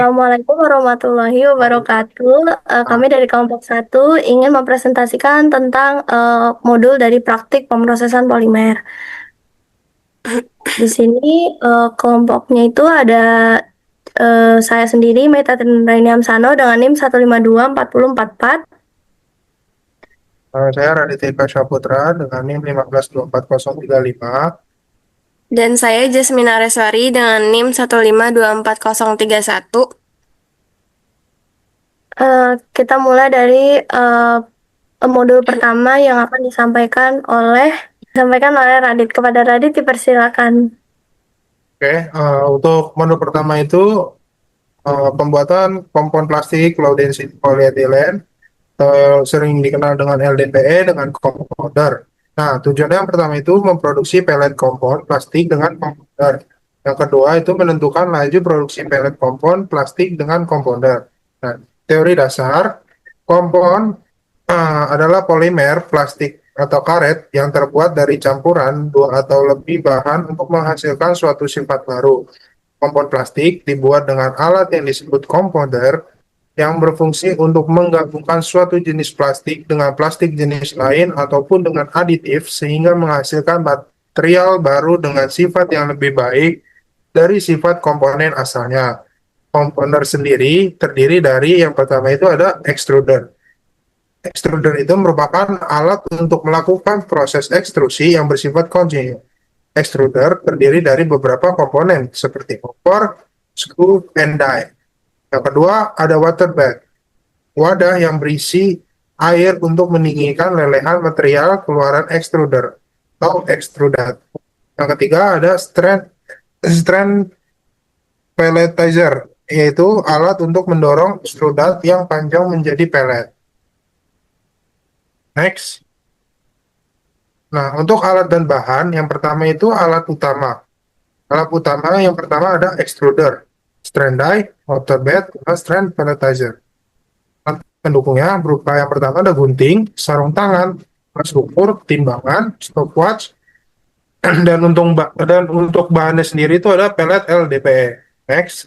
Assalamualaikum warahmatullahi wabarakatuh. Nah, Kami dari kelompok satu ingin mempresentasikan tentang modul dari praktik pemrosesan polimer. Di sini kelompoknya itu ada saya sendiri, Meta Raini Amsano dengan NIM 1524044 saya Raditya Eka Saputra dengan NIM 1524035. dan saya Jasmine Areswari dengan NIM 1524031. Kita mulai dari modul pertama yang akan disampaikan oleh Radit. Kepada Radit dipersilakan. Oke, untuk menu pertama itu pembuatan kompon plastik low density polyethylene atau sering dikenal dengan LDPE dengan compounder. Nah, tujuannya yang pertama itu memproduksi pelet kompon plastik dengan compounder. Yang kedua itu menentukan laju produksi pelet kompon plastik dengan compounder. Nah, teori dasar kompon adalah polimer plastik atau karet yang terbuat dari campuran dua atau lebih bahan untuk menghasilkan suatu sifat baru. Kompon plastik dibuat dengan alat yang disebut compounder yang berfungsi untuk menggabungkan suatu jenis plastik dengan plastik jenis lain ataupun dengan aditif sehingga menghasilkan material baru dengan sifat yang lebih baik dari sifat komponen asalnya. Compounder sendiri terdiri dari yang pertama itu ada extruder. Extruder itu merupakan alat untuk melakukan proses ekstrusi yang bersifat kontinu. Extruder terdiri dari beberapa komponen seperti kompor, screw, and die. Yang kedua ada water bed, wadah yang berisi air untuk mendinginkan lelehan material keluaran extruder atau extrudat. Yang ketiga ada strand pelletizer, yaitu alat untuk mendorong extrudat yang panjang menjadi pellet. Next. Nah, untuk alat dan bahan, yang pertama itu alat utama. Alat utama yang pertama ada extruder, strand die, water bed, dan strand pelletizer. Alat pendukungnya berupa yang pertama ada gunting, sarung tangan, alas ukur, timbangan, stopwatch, dan untuk bahannya sendiri itu ada pelet LDPE. Next,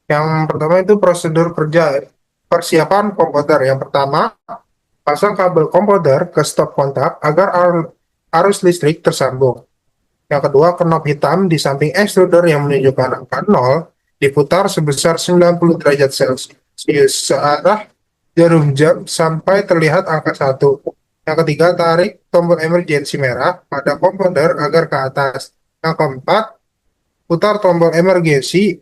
yang pertama itu prosedur kerja persiapan komputer. Yang pertama, pasang kabel komputer ke stop kontak agar arus listrik tersambung. Yang kedua, knop hitam di samping extruder yang menunjukkan angka 0 diputar sebesar 90 derajat Celcius searah jarum jam sampai terlihat angka 1. Yang ketiga, tarik tombol emergency merah pada komputer agar ke atas. Yang keempat, putar tombol emergency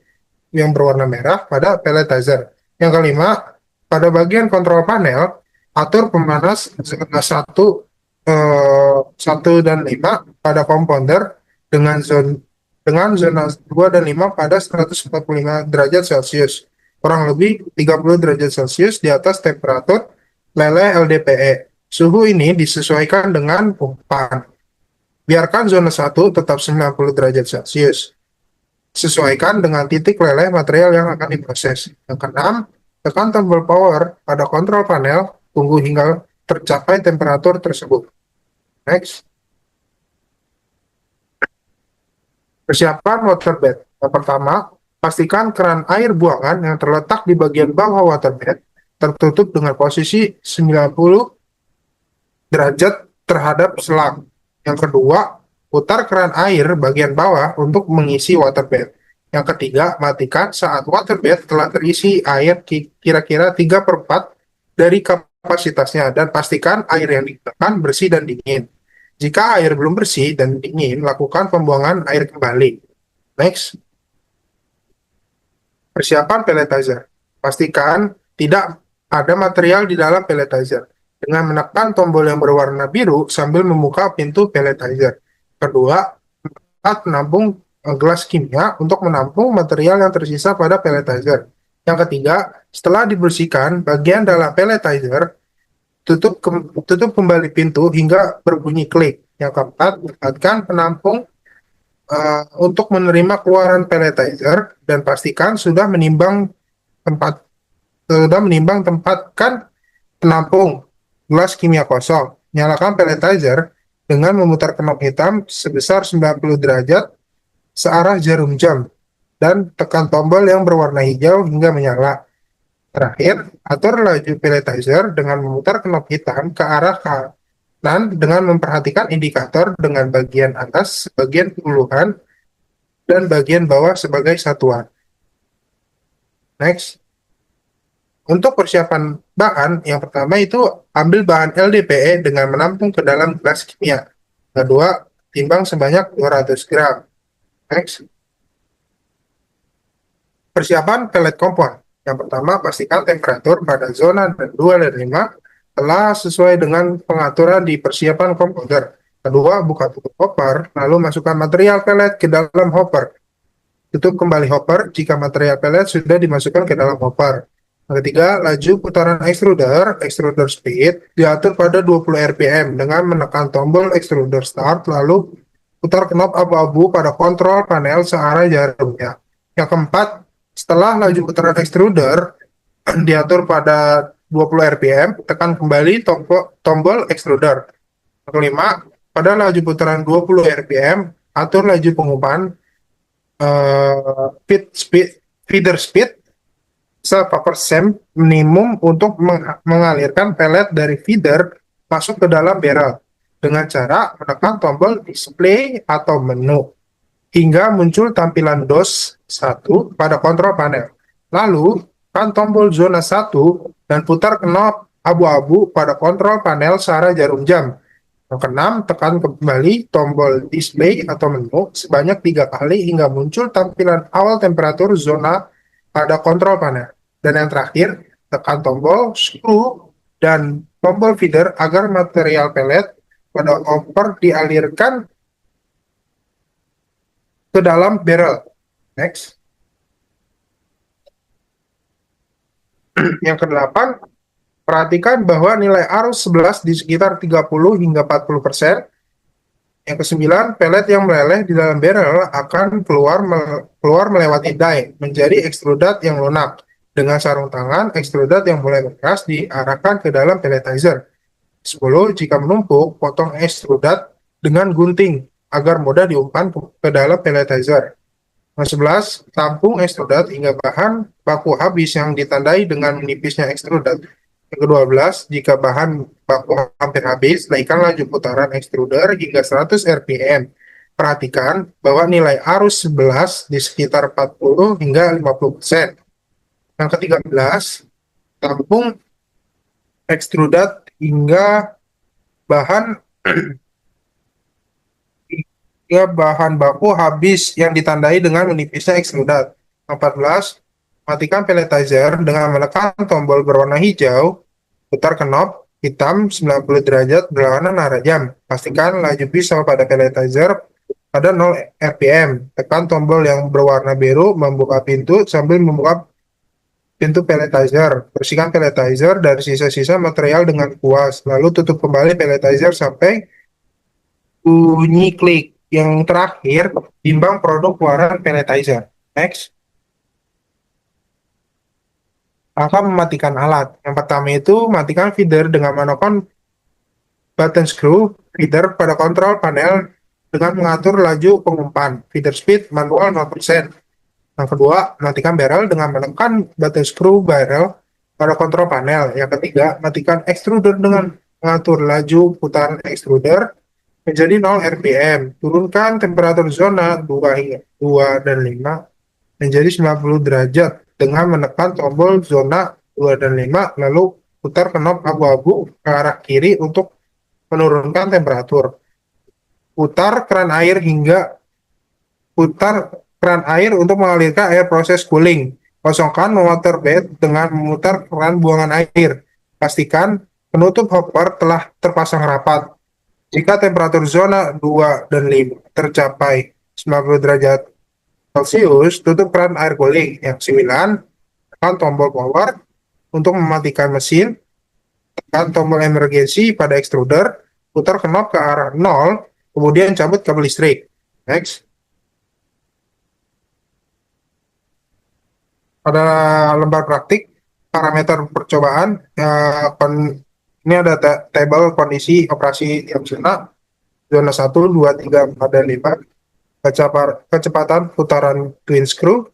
yang berwarna merah pada pelletizer. Yang kelima, pada bagian kontrol panel, atur pemanas zona 1 dan 5 pada compounder dengan zona 2 dan 5 pada 145 derajat Celcius. Kurang lebih 30 derajat Celcius di atas temperatur lele LDPE. Suhu ini disesuaikan dengan pumpan. Biarkan zona 1 tetap 90 derajat Celcius. Sesuaikan dengan titik leleh material yang akan diproses. Yang keenam, tekan tombol power pada kontrol panel, tunggu hingga tercapai temperatur tersebut. Next, persiapan waterbed. Yang pertama, pastikan keran air buangan yang terletak di bagian bawah waterbed tertutup dengan posisi 90 derajat terhadap selang. Yang kedua, putar keran air bagian bawah untuk mengisi waterbed. Yang ketiga, matikan saat waterbed telah terisi air kira-kira 3/4 dari kapasitasnya dan pastikan air yang digunakan bersih dan dingin. Jika air belum bersih dan dingin, lakukan pembuangan air kembali. Next, persiapan pelletizer. Pastikan tidak ada material di dalam pelletizer dengan menekan tombol yang berwarna biru sambil membuka pintu pelletizer. Kedua, tempat menampung gelas kimia untuk menampung material yang tersisa pada pelletizer. Yang ketiga, setelah dibersihkan bagian dalam pelletizer, tutup kembali pintu hingga berbunyi klik. Yang keempat, dekatkan penampung untuk menerima keluaran pelletizer dan pastikan tempatkan penampung gelas kimia kosong. Nyalakan pelletizer dengan memutar knop hitam sebesar 90 derajat searah jarum jam dan tekan tombol yang berwarna hijau hingga menyala. Terakhir, atur laju pelletizer dengan memutar knop hitam ke arah kanan dengan memperhatikan indikator dengan bagian atas, bagian puluhan, dan bagian bawah sebagai satuan. Next. Untuk persiapan bahan, yang pertama itu ambil bahan LDPE dengan menampung ke dalam gelas kimia. Kedua, timbang sebanyak 200 gram. Next. Persiapan pelet kompon. Yang pertama, pastikan temperatur pada zona 2 dan 5 telah sesuai dengan pengaturan di persiapan komposer. Kedua, buka tutup hopper, lalu masukkan material pelet ke dalam hopper. Tutup kembali hopper jika material pelet sudah dimasukkan ke dalam hopper. Yang ketiga, laju putaran extruder speed, diatur pada 20 rpm dengan menekan tombol extruder start, lalu putar knop abu-abu pada kontrol panel searah jarumnya. Yang keempat, setelah laju putaran extruder diatur pada 20 rpm, tekan kembali tombol extruder. Yang kelima, pada laju putaran 20 rpm, atur laju pengumpan feeder speed se-% minimum untuk mengalirkan pelet dari feeder masuk ke dalam barrel dengan cara menekan tombol display atau menu hingga muncul tampilan DOS 1 pada kontrol panel. Lalu, tekan tombol zona 1 dan putar knop abu-abu pada kontrol panel searah jarum jam. Yang keenam, tekan kembali tombol display atau menu sebanyak 3 kali hingga muncul tampilan awal temperatur zona pada kontrol panel. Dan yang terakhir, tekan tombol screw dan tombol feeder agar material pelet pada hopper dialirkan ke dalam barrel. Next. Yang kedelapan, perhatikan bahwa nilai arus 11 di sekitar 30 hingga 40%. Yang kesembilan, pelet yang meleleh di dalam barrel akan keluar melewati die, menjadi ekstrudat yang lunak. Dengan sarung tangan, ekstrudat yang mulai keras diarahkan ke dalam pelletizer. 10. Jika menumpuk, potong ekstrudat dengan gunting agar mudah diumpan ke dalam pelletizer. 11. Tampung ekstrudat hingga bahan baku habis yang ditandai dengan menipisnya ekstrudat. Yang ke-12, jika bahan baku hampir habis, naikkan laju putaran ekstruder hingga 100 rpm. Perhatikan bahwa nilai arus 11 di sekitar 40 hingga 50%. Yang ke-13, tampung ekstrudat hingga bahan baku habis yang ditandai dengan menipisnya ekstrudat. 14. Matikan pelletizer dengan menekan tombol berwarna hijau, putar knop hitam 90 derajat berlawanan arah jam. Pastikan laju pisau pada pelletizer pada 0 rpm. Tekan tombol yang berwarna biru membuka pintu sambil membuka pintu pelletizer. Bersihkan pelletizer dari sisa-sisa material dengan puas. Lalu tutup kembali pelletizer sampai bunyi klik. Yang terakhir, timbang produk keluaran pelletizer. Next. Akan mematikan alat. Yang pertama itu matikan feeder dengan menekan button screw feeder pada kontrol panel dengan mengatur laju pengumpan feeder speed manual 0%. Yang kedua, matikan barrel dengan menekan button screw barrel pada kontrol panel. Yang ketiga, matikan extruder dengan mengatur laju putaran extruder menjadi 0 rpm. Turunkan temperatur zona 2 hingga 2 dan 5 menjadi 90 derajat dengan menekan tombol zona 2 dan 5, lalu putar knop abu-abu ke arah kiri untuk menurunkan temperatur. Putar keran air untuk mengalirkan air proses cooling. Kosongkan water bed dengan memutar keran buangan air. Pastikan penutup hopper telah terpasang rapat. Jika temperatur zona 2 dan 5 tercapai 90 derajat Celcius, tutup keran air cooling. Yang 9, tekan tombol power untuk mematikan mesin. Tekan tombol emergency pada extruder, putar knop ke arah 0, kemudian cabut kabel listrik. Next. Pada lembar praktik, parameter percobaan, ini ada tabel kondisi operasi yang zona 1, 2, 3, 4, dan 5. kecepatan putaran twin screw.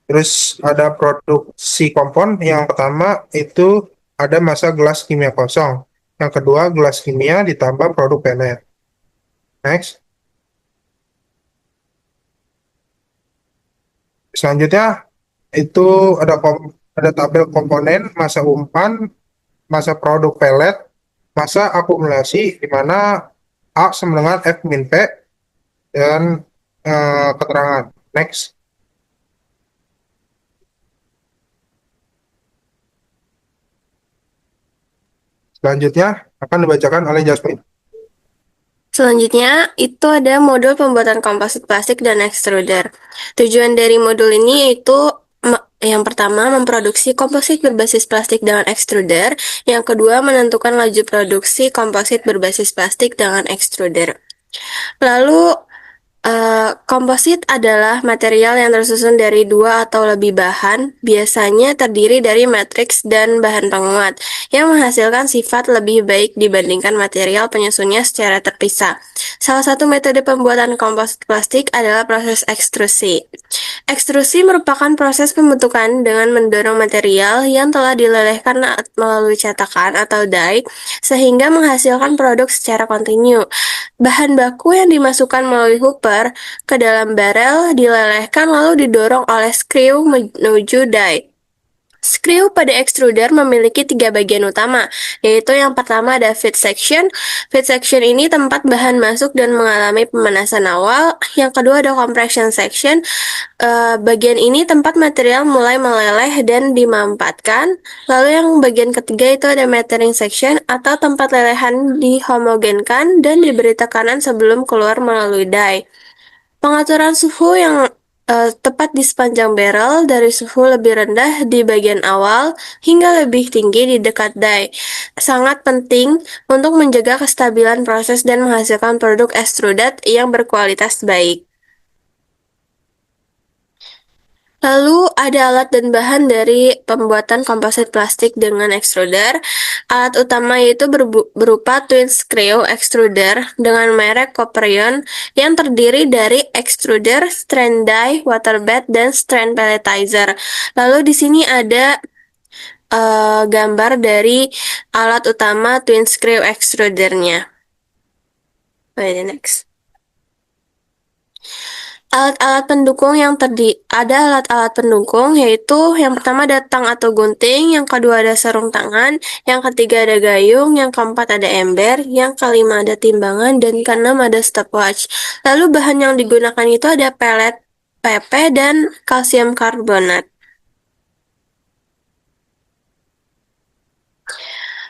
Terus ada produksi kompon. Yang pertama itu ada masa gelas kimia kosong. Yang kedua gelas kimia ditambah produk pellet. Next. Selanjutnya itu ada tabel komponen, masa umpan, masa produk pellet, masa akumulasi di mana A sama dengan F min P dan keterangan. Next. Selanjutnya akan dibacakan oleh Jasmine. Selanjutnya, itu ada modul pembuatan komposit plastik dan extruder. Tujuan dari modul ini yaitu yang pertama, memproduksi komposit berbasis plastik dengan extruder. Yang kedua, menentukan laju produksi komposit berbasis plastik dengan extruder. Lalu, komposit adalah material yang tersusun dari dua atau lebih bahan, biasanya terdiri dari matriks dan bahan penguat, yang menghasilkan sifat lebih baik dibandingkan material penyusunnya secara terpisah. Salah satu metode pembuatan komposit plastik adalah proses ekstrusi. Ekstrusi merupakan proses pembentukan dengan mendorong material yang telah dilelehkan melalui cetakan atau die, sehingga menghasilkan produk secara kontinu. Bahan baku yang dimasukkan melalui hopper ke dalam barel dilelehkan lalu didorong oleh skru menuju die. Skru pada extruder memiliki 3 bagian utama, yaitu yang pertama ada feed section. Feed section ini tempat bahan masuk dan mengalami pemanasan awal. Yang kedua ada compression section. Bagian ini tempat material mulai meleleh dan dimampatkan. Lalu yang bagian ketiga itu ada metering section atau tempat lelehan dihomogenkan dan diberi tekanan sebelum keluar melalui die. Pengaturan suhu yang tepat di sepanjang barrel, dari suhu lebih rendah di bagian awal hingga lebih tinggi di dekat die, sangat penting untuk menjaga kestabilan proses dan menghasilkan produk extruded yang berkualitas baik. Lalu ada alat dan bahan dari pembuatan komposit plastik dengan extruder. Alat utama yaitu berupa twin screw extruder dengan merek Coperion yang terdiri dari extruder, strand die, water bed, dan strand pelletizer. Lalu di sini ada gambar dari alat utama twin screw extrudernya. Next. Alat-alat pendukung ada alat-alat pendukung yaitu yang pertama ada tang atau gunting, yang kedua ada sarung tangan, yang ketiga ada gayung, yang keempat ada ember, yang kelima ada timbangan, dan keenam ada stopwatch. Lalu bahan yang digunakan itu ada pelet, PP, dan kalsium karbonat.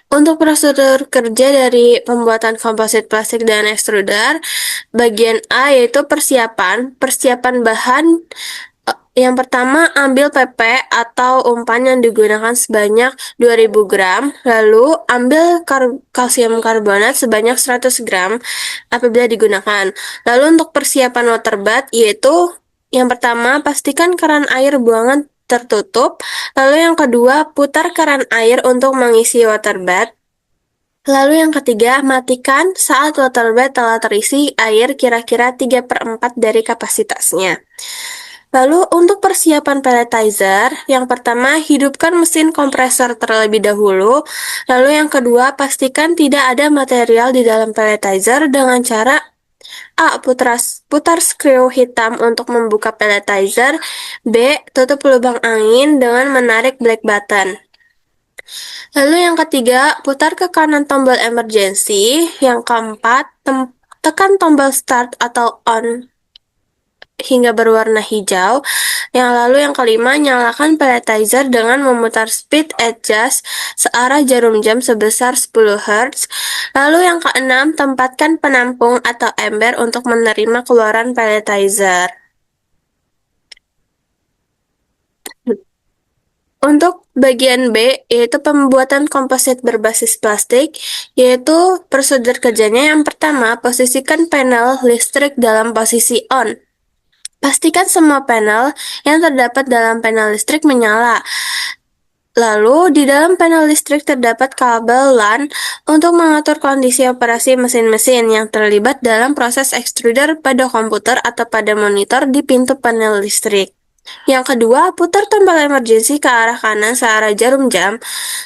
Untuk prosedur kerja dari pembuatan komposit plastik dan extruder, bagian A yaitu persiapan bahan. Yang pertama, ambil PP atau umpan yang digunakan sebanyak 2000 gram, lalu ambil kalsium karbonat sebanyak 100 gram apabila digunakan. Lalu untuk persiapan water bath yaitu yang pertama, pastikan keran air buangan tertutup. Lalu yang kedua, putar keran air untuk mengisi water bath. Lalu yang ketiga, matikan saat water bath telah terisi air kira-kira 3/4 dari kapasitasnya. Lalu untuk persiapan pelletizer, yang pertama hidupkan mesin kompresor terlebih dahulu. Lalu yang kedua, pastikan tidak ada material di dalam pelletizer dengan cara A. Putar skru hitam untuk membuka pelletizer. B. Tutup lubang angin dengan menarik black button. Lalu yang ketiga, putar ke kanan tombol emergency. Yang keempat, tekan tombol start atau on hingga berwarna hijau. Lalu yang kelima, nyalakan pelletizer dengan memutar speed adjust searah jarum jam sebesar 10 Hz. Lalu yang keenam, tempatkan penampung atau ember untuk menerima keluaran pelletizer. Untuk bagian B, yaitu pembuatan komposit berbasis plastik, yaitu prosedur kerjanya yang pertama, posisikan panel listrik dalam posisi on. Pastikan semua panel yang terdapat dalam panel listrik menyala. Lalu, di dalam panel listrik terdapat kabel LAN untuk mengatur kondisi operasi mesin-mesin yang terlibat dalam proses ekstruder pada komputer atau pada monitor di pintu panel listrik. Yang kedua, putar tombol emergency ke arah kanan searah jarum jam.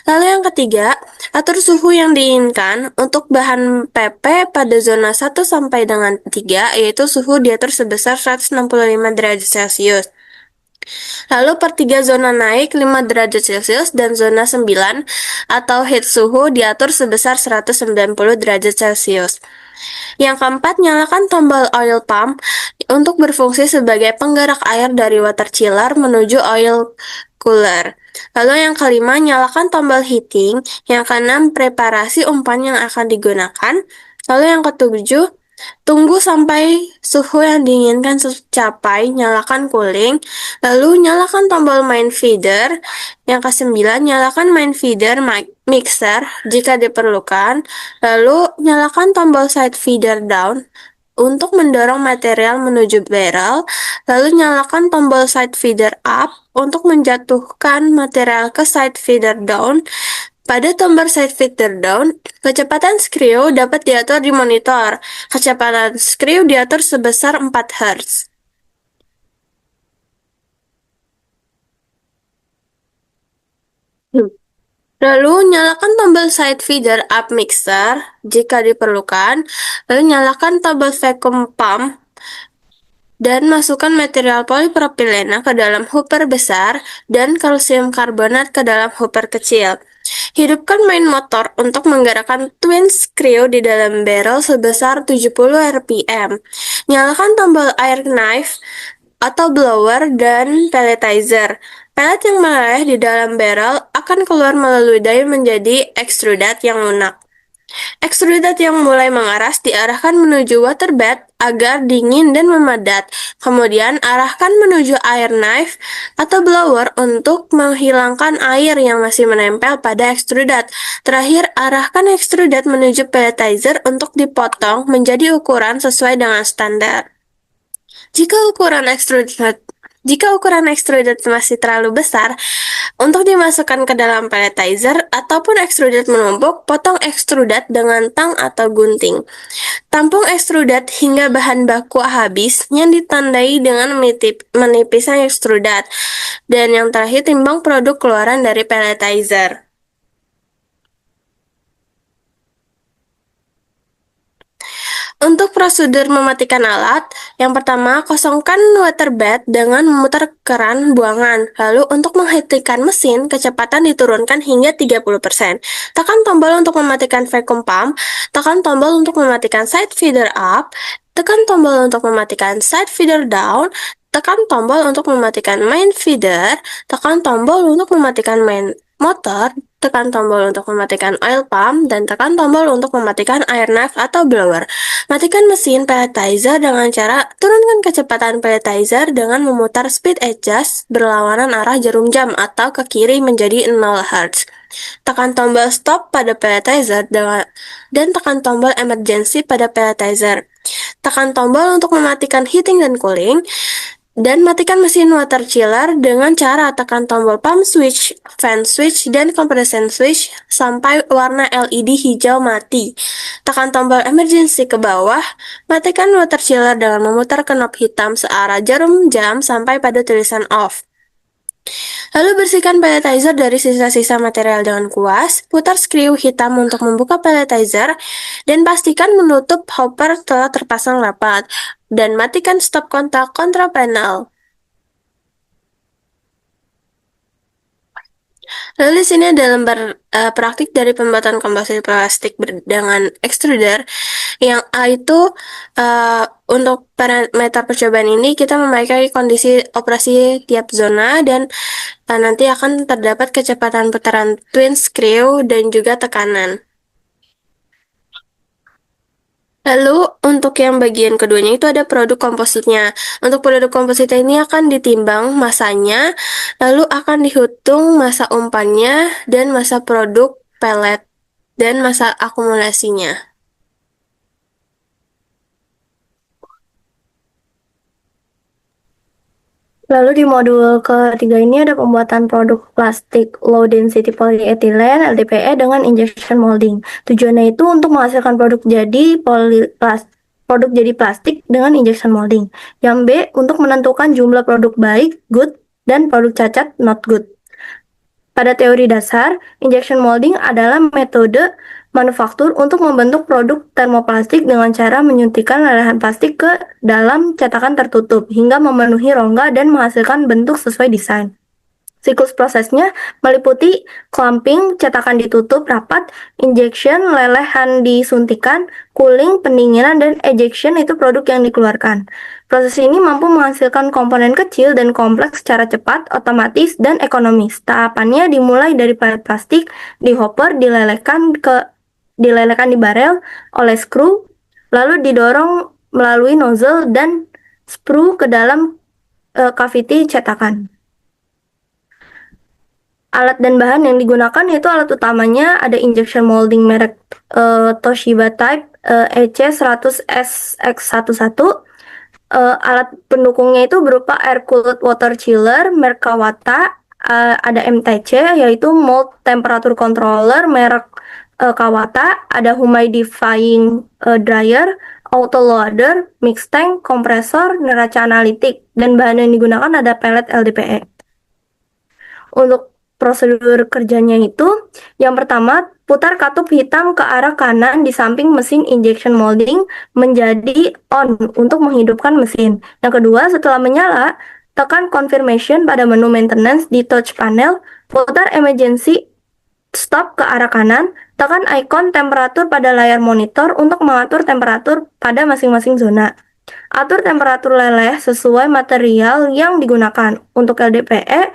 Lalu yang ketiga, atur suhu yang diinginkan untuk bahan PP pada zona 1 sampai dengan 3, yaitu suhu diatur sebesar 165 derajat Celcius. Lalu per 3 zona naik 5 derajat Celcius dan zona 9 atau heat suhu diatur sebesar 190 derajat Celcius. Yang keempat, nyalakan tombol oil pump untuk berfungsi sebagai penggerak air dari water chiller menuju oil cooler. Lalu yang kelima, nyalakan tombol heating. Yang keenam, preparasi umpan yang akan digunakan. Lalu yang ketujuh, tunggu sampai suhu yang diinginkan tercapai, nyalakan cooling. Lalu nyalakan tombol main feeder. Yang kesembilan, nyalakan main feeder mixer jika diperlukan. Lalu nyalakan tombol side feeder down untuk mendorong material menuju barrel. Lalu nyalakan tombol side feeder up untuk menjatuhkan material ke side feeder down. Pada tombol side feeder down, kecepatan screw dapat diatur di monitor. Kecepatan screw diatur sebesar 4 Hz. Lalu nyalakan tombol side feeder up mixer jika diperlukan. Lalu nyalakan tombol vacuum pump dan masukkan material polipropilena ke dalam hopper besar dan kalsium karbonat ke dalam hopper kecil. Hidupkan main motor untuk menggerakkan twin screw di dalam barrel sebesar 70 rpm. Nyalakan tombol air knife atau blower dan pelletizer. Pellet yang meleleh di dalam barrel akan keluar melalui daun menjadi ekstrudat yang lunak. Ekstrudat yang mulai mengaras diarahkan menuju waterbed agar dingin dan memadat. Kemudian arahkan menuju air knife atau blower untuk menghilangkan air yang masih menempel pada ekstrudat. Terakhir, arahkan ekstrudat menuju pelletizer untuk dipotong menjadi ukuran sesuai dengan standar. Jika ukuran ekstrudat masih terlalu besar untuk dimasukkan ke dalam pelletizer ataupun ekstrudat menumpuk, potong ekstrudat dengan tang atau gunting. Tampung ekstrudat hingga bahan baku habis yang ditandai dengan menipisnya ekstrudat. Dan yang terakhir, timbang produk keluaran dari pelletizer. Untuk prosedur mematikan alat, yang pertama, kosongkan waterbed dengan memutar keran buangan. Lalu, untuk menghentikan mesin, kecepatan diturunkan hingga 30%. Tekan tombol untuk mematikan vacuum pump, tekan tombol untuk mematikan side feeder up, tekan tombol untuk mematikan side feeder down, tekan tombol untuk mematikan main feeder, tekan tombol untuk mematikan main motor, tekan tombol untuk mematikan oil pump, dan tekan tombol untuk mematikan air knife atau blower. Matikan mesin pelletizer dengan cara turunkan kecepatan pelletizer dengan memutar speed adjust berlawanan arah jarum jam atau ke kiri menjadi 0 Hz. Tekan tombol stop pada pelletizer dan tekan tombol emergency pada pelletizer. Tekan tombol untuk mematikan heating dan cooling. Dan matikan mesin water chiller dengan cara tekan tombol pump switch, fan switch, dan compression switch sampai warna LED hijau mati. Tekan tombol emergency ke bawah, matikan water chiller dengan memutar knob hitam searah jarum jam sampai pada tulisan off. Lalu bersihkan pelletizer dari sisa-sisa material dengan kuas, putar skru hitam untuk membuka pelletizer, dan pastikan menutup hopper telah terpasang rapat, dan matikan stop kontak kontrol panel. Lalu di sini ada lembar praktik dari pembuatan komposit plastik dengan extruder. Yang A itu untuk parameter percobaan ini kita memakai kondisi operasi tiap zona dan nanti akan terdapat kecepatan putaran twin screw dan juga tekanan. Lalu untuk yang bagian keduanya itu ada produk kompositnya. Untuk produk kompositnya ini akan ditimbang masanya, lalu akan dihitung masa umpannya dan masa produk pelet dan masa akumulasinya. Lalu di modul ketiga ini ada pembuatan produk plastik low density polyethylene LDPE dengan injection molding. Tujuannya itu untuk menghasilkan produk jadi plastik dengan injection molding. Yang B, untuk menentukan jumlah produk baik, good, dan produk cacat, not good. Pada teori dasar, injection molding adalah metode manufaktur untuk membentuk produk termoplastik dengan cara menyuntikkan lelehan plastik ke dalam cetakan tertutup hingga memenuhi rongga dan menghasilkan bentuk sesuai desain. Siklus prosesnya meliputi clamping, cetakan ditutup rapat, injection, lelehan disuntikan, cooling, pendinginan, dan ejection itu produk yang dikeluarkan. Proses ini mampu menghasilkan komponen kecil dan kompleks secara cepat, otomatis, dan ekonomis. Tahapannya dimulai dari palet plastik, di hopper, dilelehkan di barel oleh skru, lalu didorong melalui nozzle dan sprue ke dalam cavity cetakan. Alat dan bahan yang digunakan yaitu alat utamanya ada injection molding merek Toshiba Type EC100SX11. Alat pendukungnya itu berupa air cooled water chiller merek Kawata, ada MTC yaitu mold temperature controller merek Kawata, ada humidifying dryer, auto loader, mix tank, kompresor, neraca analitik, dan bahan yang digunakan ada pellet LDPE. Untuk prosedur kerjanya itu, yang pertama, putar katup hitam ke arah kanan di samping mesin injection molding menjadi on untuk menghidupkan mesin. Yang kedua, setelah menyala, tekan confirmation pada menu maintenance di touch panel, putar emergency stop ke arah kanan, tekan icon temperatur pada layar monitor untuk mengatur temperatur pada masing-masing zona. Atur temperatur leleh sesuai material yang digunakan. Untuk LDPE,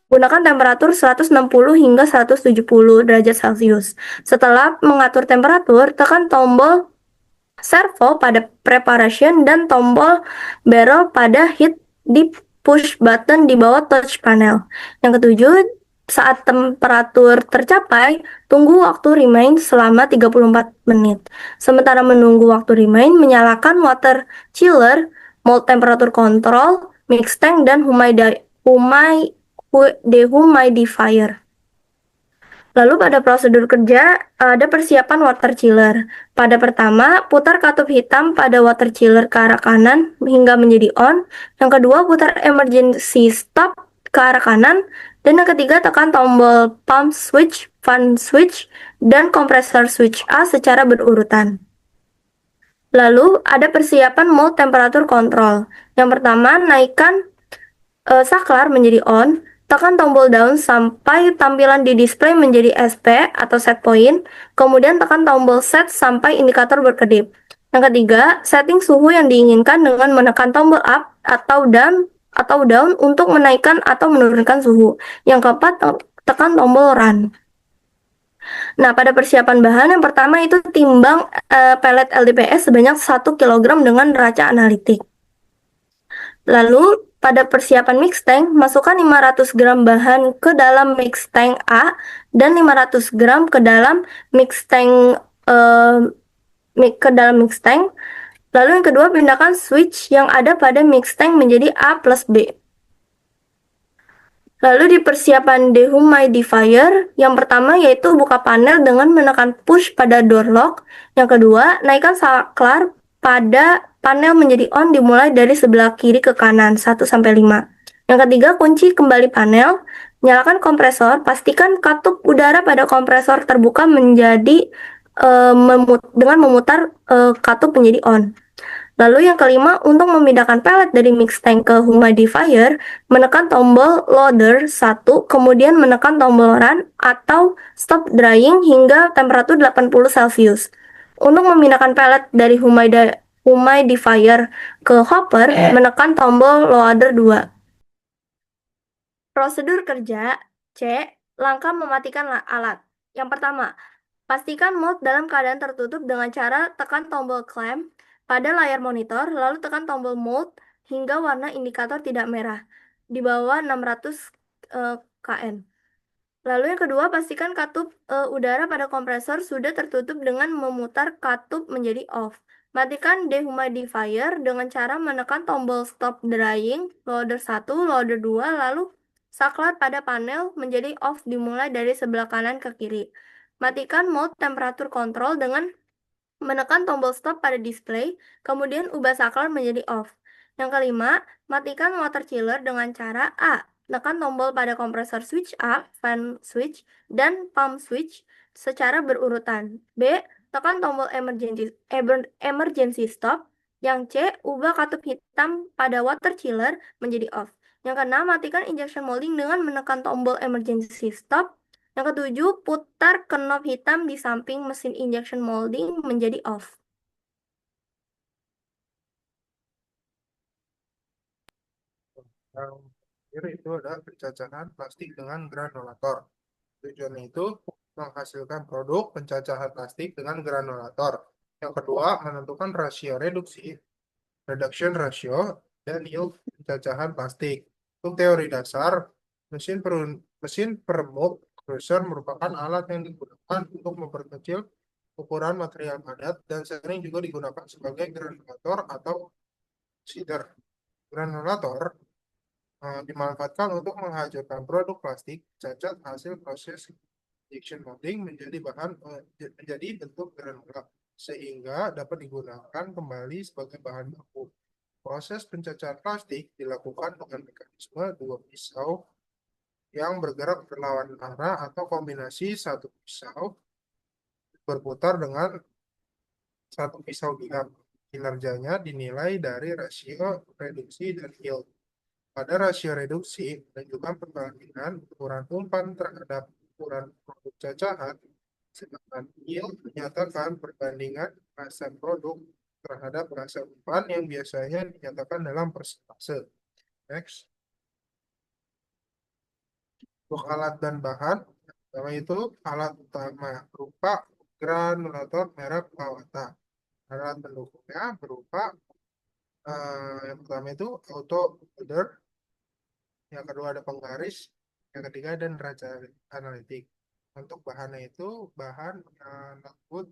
gunakan temperatur 160 hingga 170 derajat Celcius. Setelah mengatur temperatur, tekan tombol servo pada preparation dan tombol barrel pada heat di push button di bawah touch panel. Yang ketujuh, saat temperatur tercapai, tunggu waktu remain selama 34 menit. Sementara menunggu waktu remain, menyalakan water chiller, mold temperature control, mix tank, dan dehumidifier. Lalu pada prosedur kerja ada persiapan water chiller. Pada pertama, putar katup hitam pada water chiller ke arah kanan hingga menjadi on. Yang kedua, putar emergency stop ke arah kanan. Dan yang ketiga, tekan tombol pump switch, fan switch, dan kompresor switch A secara berurutan. Lalu ada persiapan mold temperature control. Yang pertama, naikkan saklar menjadi on, tekan tombol down sampai tampilan di display menjadi SP atau set point, kemudian tekan tombol set sampai indikator berkedip. Yang ketiga, setting suhu yang diinginkan dengan menekan tombol up atau down untuk menaikkan atau menurunkan suhu. Yang keempat, tekan tombol run. Nah, pada persiapan bahan yang pertama itu timbang pellet LDPE sebanyak 1 kg dengan neraca analitik. Lalu pada persiapan mix tank, masukkan 500 gram bahan ke dalam mix tank A dan 500 gram ke dalam mix tank mix tank. Lalu yang kedua, pindahkan switch yang ada pada mix tank menjadi A plus B. Lalu di persiapan dehumidifier, yang pertama yaitu buka panel dengan menekan push pada door lock. Yang kedua, naikkan saklar pada panel menjadi on dimulai dari sebelah kiri ke kanan 1-5. Yang ketiga, kunci kembali panel. Nyalakan kompresor, pastikan katup udara pada kompresor terbuka dengan memutar katup menjadi on. Lalu yang kelima, untuk memindahkan pellet dari mix tank ke humidifier, menekan tombol loader 1, kemudian menekan tombol run atau stop drying hingga temperatur 80 Celcius. Untuk memindahkan pellet dari humidifier ke hopper, menekan tombol loader 2. Prosedur kerja C. Langkah mematikan alat. Yang pertama, pastikan mold dalam keadaan tertutup dengan cara tekan tombol clamp pada layar monitor, lalu tekan tombol mold hingga warna indikator tidak merah di bawah 600 kN. Lalu yang kedua, pastikan katup udara pada kompresor sudah tertutup dengan memutar katup menjadi off. Matikan dehumidifier dengan cara menekan tombol stop drying, loader 1, loader 2, lalu saklar pada panel menjadi off dimulai dari sebelah kanan ke kiri. Matikan mode temperatur kontrol dengan menekan tombol stop pada display, kemudian ubah saklar menjadi off. Yang kelima, matikan water chiller dengan cara A. Tekan tombol pada kompresor switch A, fan switch, dan pump switch secara berurutan. B. Tekan tombol emergency stop. Yang C. Ubah katup hitam pada water chiller menjadi off. Yang keenam, matikan injection molding dengan menekan tombol emergency stop. Yang ketujuh, putar ke knob hitam di samping mesin injection molding menjadi off. Yang terakhir itu adalah pencacahan plastik dengan granulator. Tujuannya itu menghasilkan produk pencacahan plastik dengan granulator. Yang kedua, menentukan rasio reduksi, reduction ratio, dan yield pencacahan plastik. Untuk teori dasar, mesin permuk crusher merupakan alat yang digunakan untuk memperkecil ukuran material padat dan sering juga digunakan sebagai granulator atau seeder. Granulator dimanfaatkan untuk menghancurkan produk plastik cacat hasil proses injection molding menjadi bentuk granula sehingga dapat digunakan kembali sebagai bahan baku. Proses pencacahan plastik dilakukan dengan mekanisme dua pisau yang bergerak berlawanan arah atau kombinasi satu pisau berputar dengan satu pisau diam. Kinerjanya dinilai dari rasio reduksi dan yield. Pada rasio reduksi menunjukkan perbandingan ukuran umpan terhadap ukuran produk cacahan, sedangkan yield menyatakan perbandingan massa produk terhadap massa umpan yang biasanya dinyatakan dalam persentase. Next. Untuk alat dan bahan, pertama itu alat utama berupa granulator merek Kawata. Alat pendukungnya berupa yang pertama itu auto loader, yang kedua ada penggaris, yang ketiga dan neraca analitik. Untuk bahannya itu bahan yang terbuat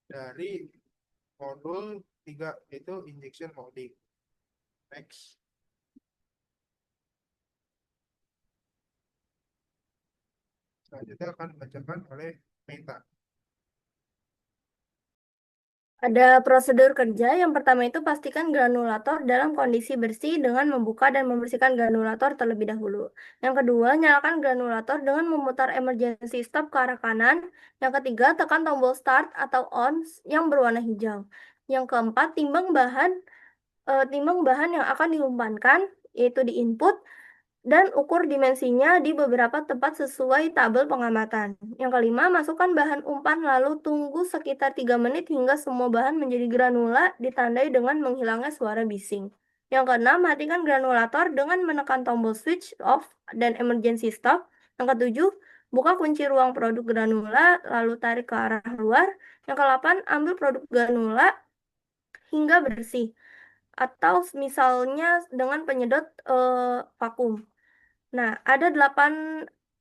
dari modul 3 yaitu injection molding. Next. Selanjutnya akan dibacakan oleh Meta. Ada prosedur kerja. Yang pertama itu pastikan granulator dalam kondisi bersih dengan membuka dan membersihkan granulator terlebih dahulu. Yang kedua, nyalakan granulator dengan memutar emergency stop ke arah kanan. Yang ketiga, tekan tombol start atau on yang berwarna hijau. Yang keempat, timbang bahan yang akan diumpankan, yaitu di input, dan ukur dimensinya di beberapa tempat sesuai tabel pengamatan. Yang kelima, masukkan bahan umpan lalu tunggu sekitar 3 menit hingga semua bahan menjadi granula ditandai dengan menghilangnya suara bising. Yang keenam, matikan granulator dengan menekan tombol switch off dan emergency stop. Yang ketujuh, buka kunci ruang produk granula lalu tarik ke arah luar. Yang kedelapan, ambil produk granula hingga bersih atau misalnya dengan penyedot vakum. Nah, ada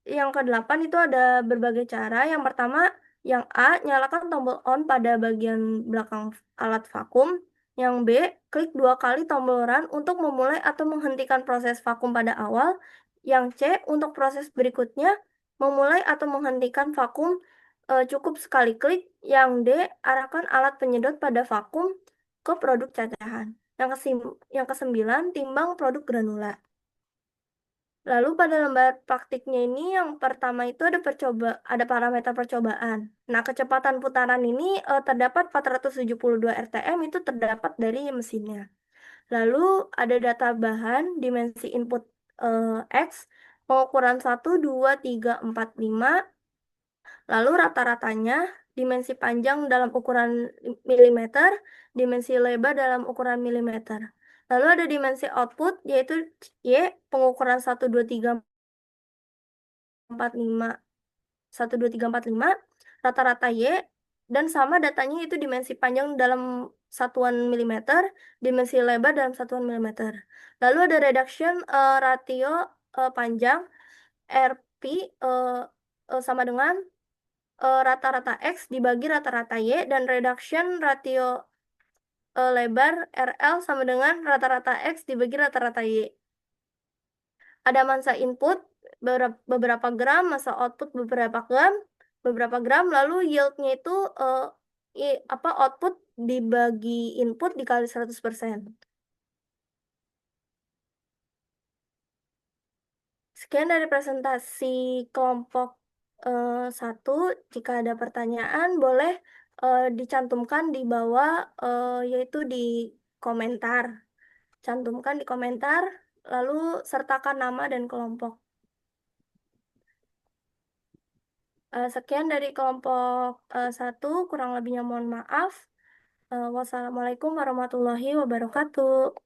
yang ke-8 itu ada berbagai cara. Yang pertama, yang A, nyalakan tombol on pada bagian belakang alat vakum. Yang B, klik 2 kali tombol run untuk memulai atau menghentikan proses vakum pada awal. Yang C, untuk proses berikutnya, memulai atau menghentikan vakum cukup sekali klik. Yang D, arahkan alat penyedot pada vakum ke produk cacahan. Yang kesembilan, timbang produk granula. Lalu pada lembar praktiknya ini yang pertama itu ada parameter percobaan. Nah, kecepatan putaran ini terdapat 472 RTM itu terdapat dari mesinnya. Lalu ada data bahan, dimensi input X, pengukuran 1, 2, 3, 4, 5. Lalu rata-ratanya dimensi panjang dalam ukuran milimeter, dimensi lebar dalam ukuran milimeter. Lalu ada dimensi output yaitu Y, pengukuran 1, 2, 3, 4, 5, 1, 2, 3, 4, 5, rata-rata Y, dan sama datanya itu dimensi panjang dalam satuan milimeter, dimensi lebar dalam satuan milimeter. Lalu ada reduction ratio panjang RP sama dengan rata-rata X dibagi rata-rata Y, dan reduction ratio lebar RL sama dengan rata-rata X dibagi rata-rata Y. Ada massa input beberapa gram, massa output beberapa gram, lalu yieldnya itu apa output dibagi input dikali 100%. Sekian dari presentasi kelompok 1. Jika ada pertanyaan, boleh dicantumkan di bawah, yaitu di komentar. Cantumkan di komentar, lalu sertakan nama dan kelompok. Sekian dari kelompok 1, kurang lebihnya mohon maaf. Wassalamualaikum warahmatullahi wabarakatuh.